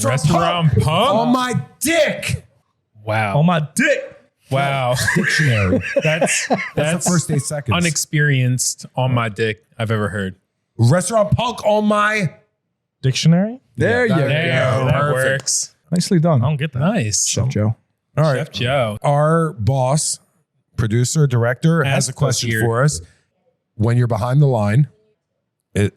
Restaurant pump on my dick. Wow. On my dick. Wow. Dictionary. That's the first 8 seconds. unexperienced on my dick I've ever heard. Restaurant punk on my Dictionary? There you There, go. that Perfect. works. Nicely I done. don't get that. Nice. Chef Joe. All right. Chef Joe. Our boss, producer, director has a Ask us question here. for us. When you're behind the line,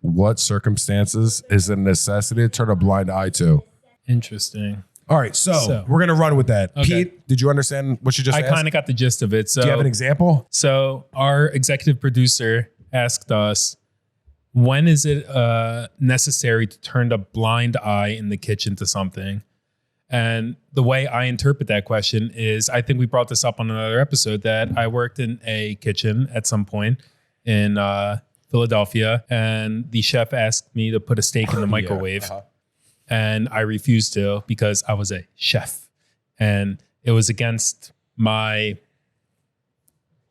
what circumstances is it a necessity to turn a blind eye to? Interesting. All right, so we're gonna run with that. Okay. Pete, did you understand what you just I asked? kind of got the gist of it. So Do you have an example? So our executive producer asked us, when is it necessary to turn a blind eye in the kitchen to something? And the way I interpret that question is, I think we brought this up on another episode, that I worked in a kitchen at some point in Philadelphia, and the chef asked me to put a steak in the microwave. And I refused to because I was a chef. And it was against my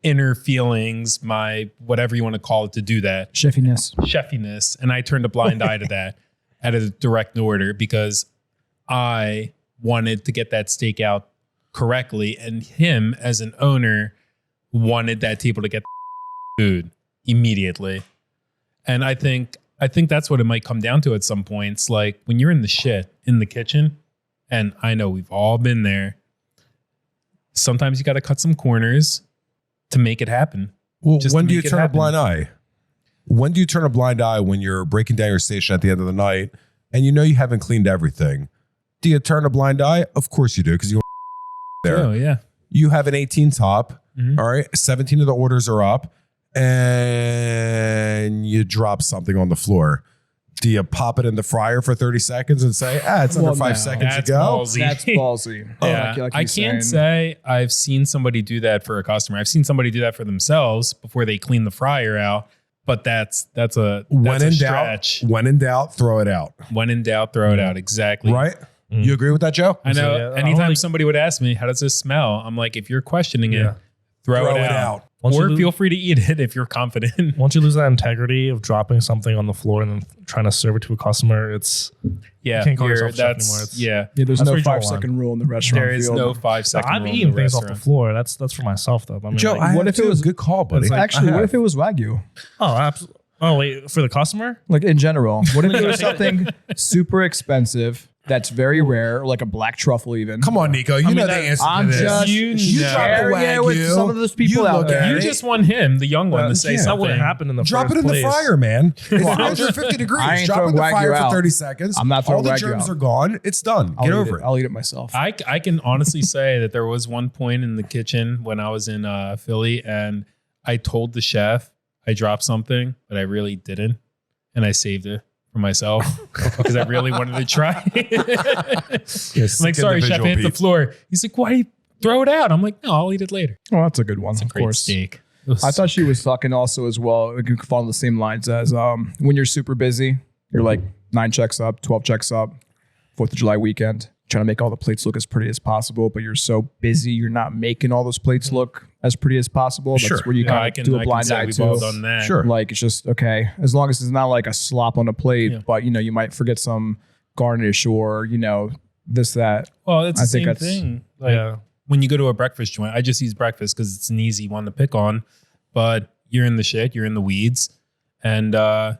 inner feelings, my whatever you want to call it, to do that. Chefiness. And I turned a blind eye to that at a direct order because I wanted to get that steak out correctly. And him, as an owner, wanted that table to get food immediately. And I think that's what it might come down to at some points. Like when you're in the shit in the kitchen, and I know we've all been there, sometimes you got to cut some corners to make it happen. Well, Just when to do you make it turn a happen. blind eye? When do you turn a blind eye when you're breaking down your station at the end of the night and you know you haven't cleaned everything? Do you turn a blind eye? Of course you do, because you there. Oh, yeah. You have an 18 top. Mhm. All right. 17 of the orders are up and you drop something on the floor. Do you pop it in the fryer for 30 seconds and say, it's under 5 seconds to That's go? ballsy. That's ballsy. Yeah, Like I you're can't saying. say I've seen somebody do that for a customer. I've seen somebody do that for themselves before they clean the fryer out. But that's a stretch. When in doubt, throw it out. When in doubt, throw it out. Exactly. Right? You agree with that, Joe? I know. So, yeah, anytime somebody would ask me, "How does this smell?" I'm like, if you're questioning it, throw it out. Once you Or lose- feel free to eat it if you're confident. Once you lose that integrity of dropping something on the floor and then trying to serve it to a customer, it's Yeah, you can't call you're- yourself a chef that's anymore. It's- yeah. Yeah, there's That's no where you draw the 5-second rule in the restaurant There is field. no 5-second. I've rule in eaten the things off the restaurant. floor. That's for myself though. I mean, Joe, like, what if it was- good call, buddy? It's like- Actually, what if it was Wagyu? oh, absolutely. Oh wait, for the customer? Like in general, what if it was something super expensive that's very rare, like a black truffle even? Come on, Nico. You know the that- answer I'm to this. just You drop the sharing it with Wagyu. some of those people You out look there. at You it. just want him, the young one, to say yeah. That something. wouldn't happen in the Drop first it in the place. fryer, man. It's Well, 150 I degrees. ain't Drop it in throwing the Wagyu fryer out. for 30 seconds. I'm not All throwing the Wagyu germs out. are gone. It's done. Get over it. I'll eat it myself. I can honestly say that there was one point in the kitchen when I was in Philly, and I told the chef I dropped something, but I really didn't, and I saved it for myself because I really wanted to try. I'm like, sorry, chef, it hit the floor. He's like, why do you throw it out? I'm like, no, I'll eat it later. Oh, that's a good one. It's a Of great course. steak. I thought she was fucking also as well. It could follow the same lines as when you're super busy, you're like 9 checks up, 12 checks up, 4th of July weekend, trying to make all the plates look as pretty as possible, but you're so busy, you're not making all those plates look as pretty as possible. Sure. That's where you kind of do a blind eye we've too. all done that. Sure. Like it's just okay, as long as it's not like a slop on a plate, Yeah. but you might forget some garnish or this, that. Well, it's I the think same that's- thing. Like Yeah. when you go to a breakfast joint, I just use breakfast because it's an easy one to pick on. But you're in the shit, you're in the weeds, and the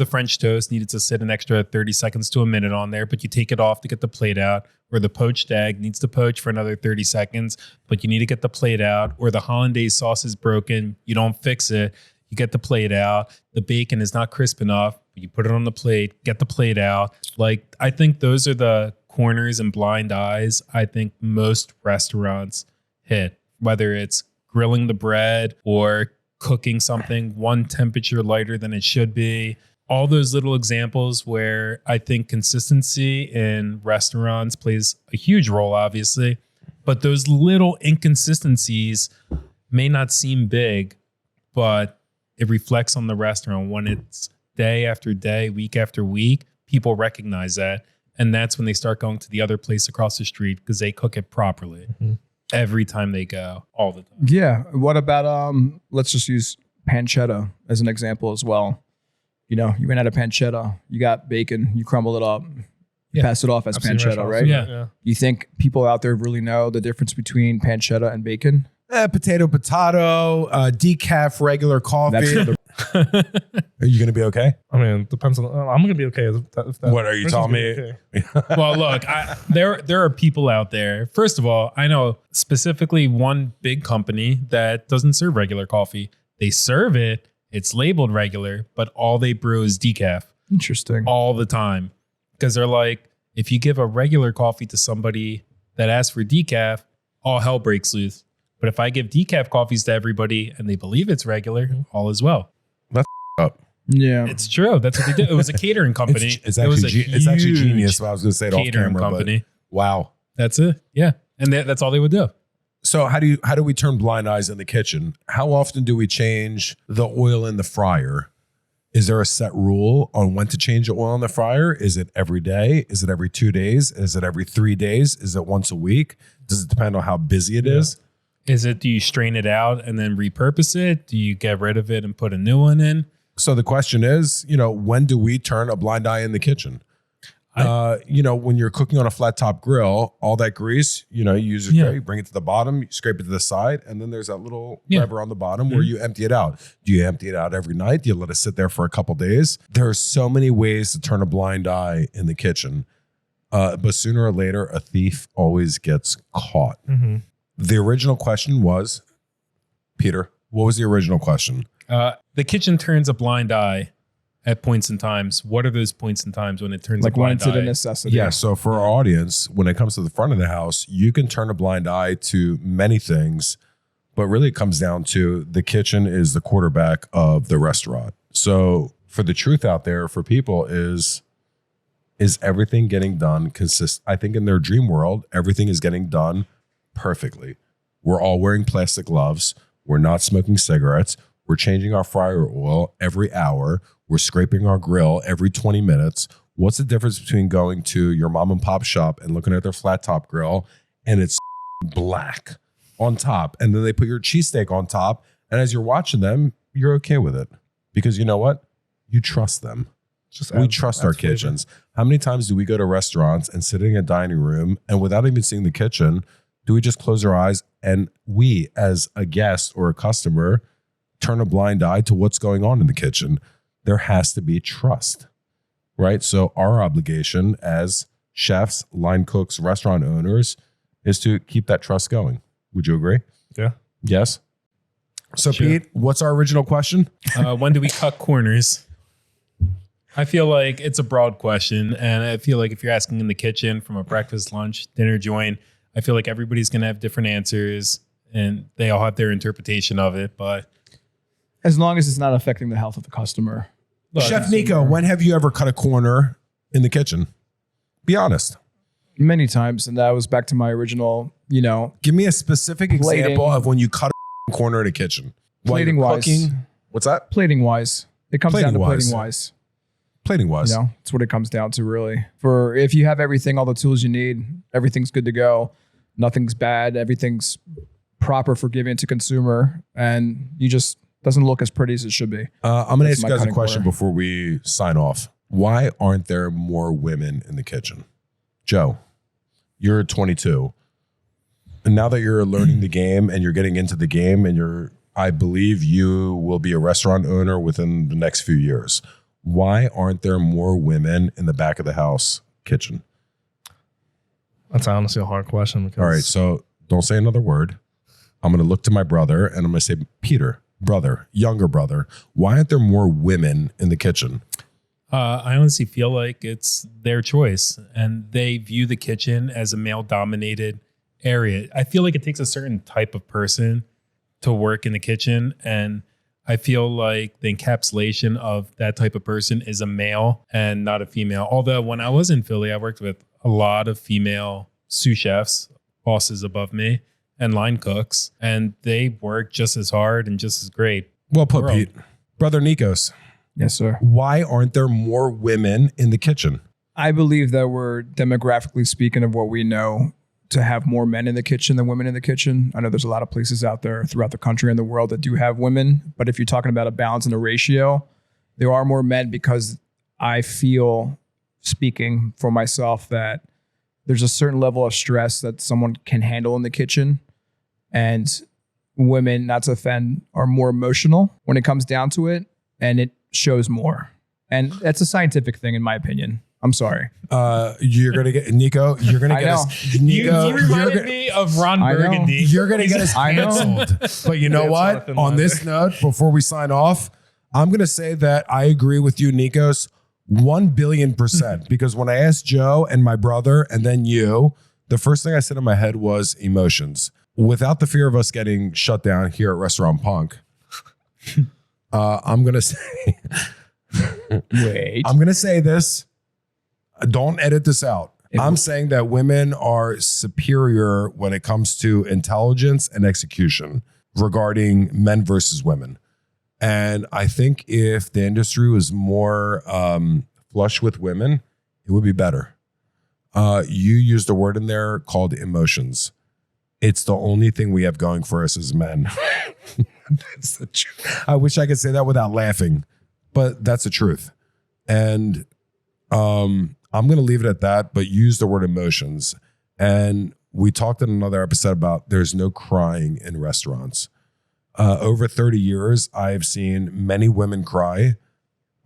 French toast needed to sit an extra 30 seconds to a minute on there, but you take it off to get the plate out. Or the poached egg needs to poach for another 30 seconds, but you need to get the plate out. Or the hollandaise sauce is broken, you don't fix it, you get the plate out. The bacon is not crisp enough, but you put it on the plate, get the plate out. Like, I think those are the corners and blind eyes I think most restaurants hit, whether it's grilling the bread or cooking something one temperature lighter than it should be. All those little examples where I think consistency in restaurants plays a huge role, obviously, but those little inconsistencies may not seem big, but it reflects on the restaurant. When it's day after day, week after week, people recognize that. And that's when they start going to the other place across the street because they cook it properly every time they go, all the time. Yeah. What about let's just use pancetta as an example as well. You ran out of pancetta, you got bacon, you crumble it up, Yeah. Pass it off as I've seen pancetta, restaurants right? do Yeah. that, yeah. You think people out there really know the difference between pancetta and bacon? Potato, decaf, regular coffee. That's the Are you going to be okay? I mean, it depends on. I'm gonna be okay. If that What are you person's telling me? gonna be okay. Well, look, there are people out there. First of all, I know specifically one big company that doesn't serve regular coffee. They serve it. It's labeled regular, but all they brew is decaf interesting. all the time. Because they're like, if you give a regular coffee to somebody that asks for decaf, all hell breaks loose. But if I give decaf coffees to everybody and they believe it's regular, all is well. Up. Yeah. It's true. That's what they did. It was a catering company. It's It was actually, a it's actually huge genius. I was going to say it off catering camera, company. but wow. That's it. Yeah. And that's all they would do. So how do we turn blind eyes in the kitchen? How often do we change the oil in the fryer? Is there a set rule on when to change the oil in the fryer? Is it every day? Is it every 2 days? Is it every 3 days? Is it once a week? Does it depend on how busy it is? Is it, do you strain it out and then repurpose it? Do you get rid of it and put a new one in? So the question is, when do we turn a blind eye in the kitchen? When you're cooking on a flat top grill, all that grease, you use a tray, you bring it to the bottom, you scrape it to the side, and then there's that little lever on the bottom where you empty it out. Do you empty it out every night? Do you let it sit there for a couple days? There are so many ways to turn a blind eye in the kitchen. But sooner or later, a thief always gets caught. Mm-hmm. The original question was, Peter, what was the original question? The kitchen turns a blind eye at points in times. What are those points in times when it turns Like a when blind it's a eye? necessity. Yeah, so for our audience, when it comes to the front of the house, you can turn a blind eye to many things, but really it comes down to the kitchen is the quarterback of the restaurant. So for the truth out there for people is everything getting done I think in their dream world, everything is getting done perfectly. We're all wearing plastic gloves. We're not smoking cigarettes. We're changing our fryer oil every hour. We're scraping our grill every 20 minutes. What's the difference between going to your mom and pop shop and looking at their flat top grill and it's black on top, and then they put your cheesesteak on top, and as you're watching them, you're okay with it because you know what? You trust them. We trust our kitchens. How many times do we go to restaurants and sit in a dining room and without even seeing the kitchen, do we just close our eyes and we, as a guest or a customer, turn a blind eye to what's going on in the kitchen? There has to be trust, right? So our obligation as chefs, line cooks, restaurant owners is to keep that trust going. Would you agree? Yeah. Yes. So Sure. Pete, what's our original question? When do we cut corners? I feel like it's a broad question. And I feel like if you're asking in the kitchen from a breakfast, lunch, dinner joint, I feel like everybody's going to have different answers and they all have their interpretation of it. But As long as it's not affecting the health of the customer. look, Chef Nico, when have you ever cut a corner in the kitchen? Be honest. Many times. And that was back to my original, Give me a specific Plating. example of when you cut a corner in a kitchen. While you're plating wise. cooking. What's that? Plating wise. It comes down to Plating-wise. plating wise. Plating wise. It's what it comes down to really. For if you have everything, all the tools you need, everything's good to go. Nothing's bad. Everything's proper for giving to consumer. And you just doesn't look as pretty as it should be. I'm going to That's ask you my guys a cutting question corner. before we sign off. Why aren't there more women in the kitchen? Joe, you're 22. And now that you're learning the game and you're getting into the game and I believe you will be a restaurant owner within the next few years. Why aren't there more women in the back of the house kitchen? That's honestly a hard question. Because All right, so don't say another word. I'm going to look to my brother and I'm going to say, Peter, brother, younger brother, why aren't there more women in the kitchen? I honestly feel like it's their choice and they view the kitchen as a male dominated area. I feel like it takes a certain type of person to work in the kitchen. And I feel like the encapsulation of that type of person is a male and not a female. Although when I was in Philly, I worked with a lot of female sous chefs, bosses above me, and line cooks, and they work just as hard and just as great. Well put, World. Pete. Brother Nikos, Yes, sir. why aren't there more women in the kitchen? I believe that we're demographically speaking of what we know to have more men in the kitchen than women in the kitchen. I know there's a lot of places out there throughout the country and the world that do have women, but if you're talking about a balance and a ratio, there are more men because I feel speaking for myself that there's a certain level of stress that someone can handle in the kitchen, and women, not to offend, are more emotional when it comes down to it, and it shows more. And that's a scientific thing, in my opinion. I'm sorry. You're gonna get Nico. You're gonna get us. Nico, You reminded me of Ron Burgundy. You're gonna get us I know. canceled. But you know what? On this note, before we sign off, I'm gonna say that I agree with you, Nikos, 1,000,000,000%. Because when I asked Joe and my brother, and then you, the first thing I said in my head was emotions. Without the fear of us getting shut down here at Restaurant Punk, I'm gonna say. Wait. I'm gonna say this. Don't edit this out. I'm saying that women are superior when it comes to intelligence and execution regarding men versus women. And I think if the industry was more flush with women, it would be better. You used a word in there called emotions. It's the only thing we have going for us as men. That's the truth. I wish I could say that without laughing, but that's the truth. And I'm going to leave it at that, but use the word emotions. And we talked in another episode about there's no crying in restaurants. Over 30 years, I've seen many women cry.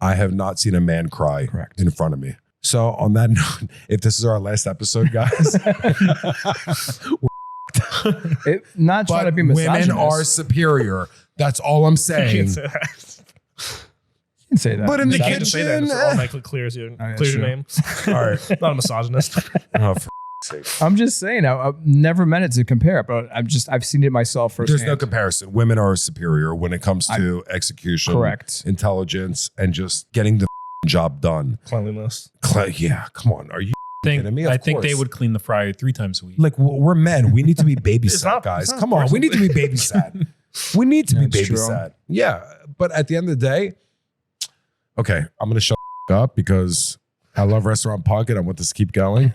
I have not seen a man cry in front of me. So on that note, if this is our last episode, guys, Not trying to be misogynist. women are superior. That's all I'm saying. You can say that. But in the You can't just say that. kitchen, It's automatically clears your true. name. all right. Not a misogynist. Oh, for sake. I'm just saying, I've never meant it to compare, but I've seen it myself firsthand. There's no comparison. Women are superior when it comes to execution, Correct. intelligence, and just getting the job done. Cleanliness. Yeah, come on. Are you kidding me? Of I think they course. would clean the fryer 3 times a week. Like, we're men. We need to be babysat, not- guys. it's not Come on. We need to be babysat. We need to be That's true. babysat. Yeah. But at the end of the day, okay, I'm going to shut up because I love Restaurant Punk and I want this to keep going.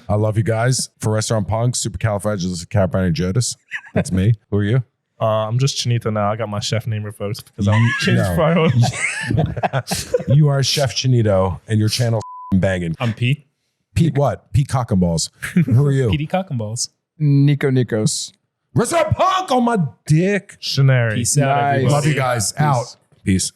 I love you guys. For Restaurant Punk, supercalifragilisticexpialidocious. That's me. Who are you? I'm just Chinito now. I got my chef name revoked because I changed No. fire. You are Chef Chinito and your channel's banging. I'm Pete. Pete what? Pete Cock and Balls. Who are you? Petey Cock and Balls. Nikos. Restaurant Punk on my dick. Shenari. Peace out, Nice. everybody. Love you guys. Out. Peace.